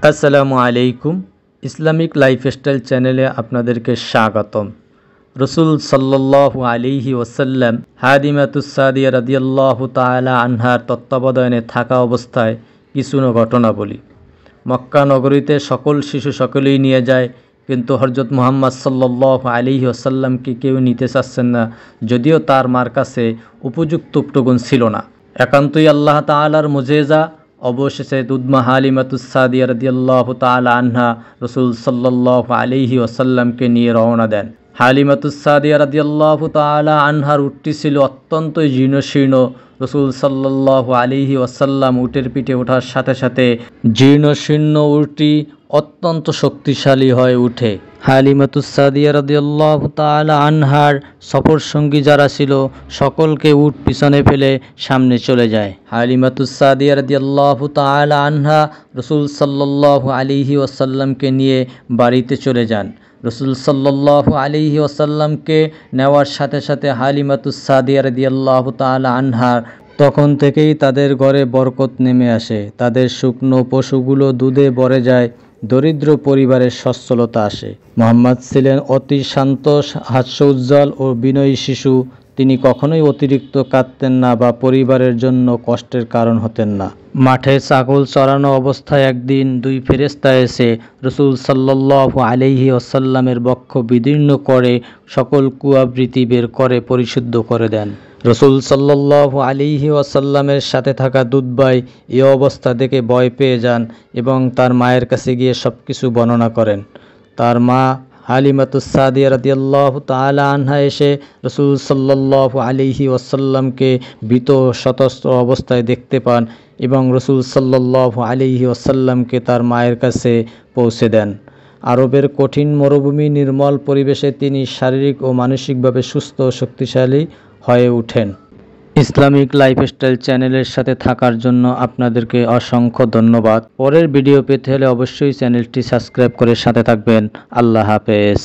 আসসালামু আলাইকুম। Islamic lifestyle চ্যানেলে আপনাদেরকে স্বাগতম। রসুল সাল্লাল্লাহু আলাইহি ওয়াসাল্লাম হালিমাতুস সাদিয়া রাদিয়াল্লাহু তাআলা আনহার তত্ত্বাবধানে থাকা অবস্থায় কিছু ঘটনা বলি। মক্কা নগরীতে সকল শিশু সকলেই নিয়ে যায়, কিন্তু হযরত মুহাম্মদ সাল্লাল্লাহু আলাইহি ওয়াসাল্লামকে কেউ নিতে চাচ্ছেন না, যদিও তার মার কাছে উপযুক্ত উপটগুণ ছিল না। একান্তই আল্লাহ তাআলার মুজিজা। অবশেষে দুধমা হালিমাতুস সাদিয়া রাদিয়াল্লাহু তাআলা আনহা রসুল সাল্লাল্লাহু আলাইহি ওয়াসাল্লামকে নিয়ে রওনা দেন। হালিমাতুস সাদিয়া রাদিয়াল্লাহু তাআলা আনহার উটটি ছিল অত্যন্ত জীর্ণশীর্ণ। রসুল সাল্লাল্লাহু আলাইহি ওয়াসাল্লাম উটের পিঠে ওঠার সাথে সাথে জীর্ণশীর্ণ উটটি অত্যন্ত শক্তিশালী হয়ে উঠে। হালিমাতুস সাদিয়া রাদিয়াল্লাহু তাআলা আনহার সফর সঙ্গী যারা ছিল সকলকে উট পিছনে ফেলে সামনে চলে যায়। হালিমাতুস সাদিয়া রাদিয়াল্লাহু তাআলা আনহা রসুল সাল্লাল্লাহু আলাইহি ওয়াসাল্লামকে নিয়ে বাড়িতে চলে যান। রসুল সাল্লাল্লাহু আলাইহি ওয়াসাল্লামকে নেওয়ার সাথে সাথে হালিমাতুস সাদিয়া রাদিয়াল্লাহু তাআলা আনহার তখন থেকেই তাদের ঘরে বরকত নেমে আসে। তাদের শুকনো পশুগুলো দুধে ভরে যায়, দরিদ্র পরিবারের সচ্ছলতা আসে। মুহাম্মদ ছিলেন অতি শান্ত, হাস্য উজ্জ্বল ও বিনয়ী শিশু। তিনি কখনোই অতিরিক্ত কাঁদতেন না বা পরিবারের জন্য কষ্টের কারণ হতেন না। মাঠে ছাগল চরানো অবস্থায় একদিন দুই ফেরেশতা এসে রসুল সাল্লাল্লাহু আলাইহি ওয়াসাল্লামের বক্ষ বিদীর্ণ করে সকল কুয়াবৃত্তি বের করে পরিশুদ্ধ করে দেন। রসুল সাল্লাল্লাহু আলাইহি ওয়াসাল্লামের সাথে থাকা দুধভাই এই অবস্থা দেখে ভয় পেয়ে যান এবং তার মায়ের কাছে গিয়ে সবকিছু বর্ণনা করেন। তার মা হালিমাতুস সাদিয়া রাদিয়াল্লাহু তাআলা আনহা এসে রসুল সাল্লাল্লাহু আলাইহি ওয়াসাল্লামকে ভীত সতস্ত্র অবস্থায় দেখতে পান এবং রসুল সাল্লাল্লাহু আলাইহি ওয়াসাল্লামকে তার মায়ের কাছে পৌঁছে দেন। আরবের কঠিন মরুভূমি নির্মল পরিবেশে তিনি শারীরিক ও মানসিকভাবে সুস্থ ও শক্তিশালী হয়ে ওঠেন। ইসলামিক লাইফস্টাইল চ্যানেলের সাথে থাকার জন্য আপনাদেরকে অসংখ্য ধন্যবাদ। পরের ভিডিও পেতে হলে অবশ্যই চ্যানেলটি সাবস্ক্রাইব করে সাথে থাকবেন। আল্লাহ হাফেজ।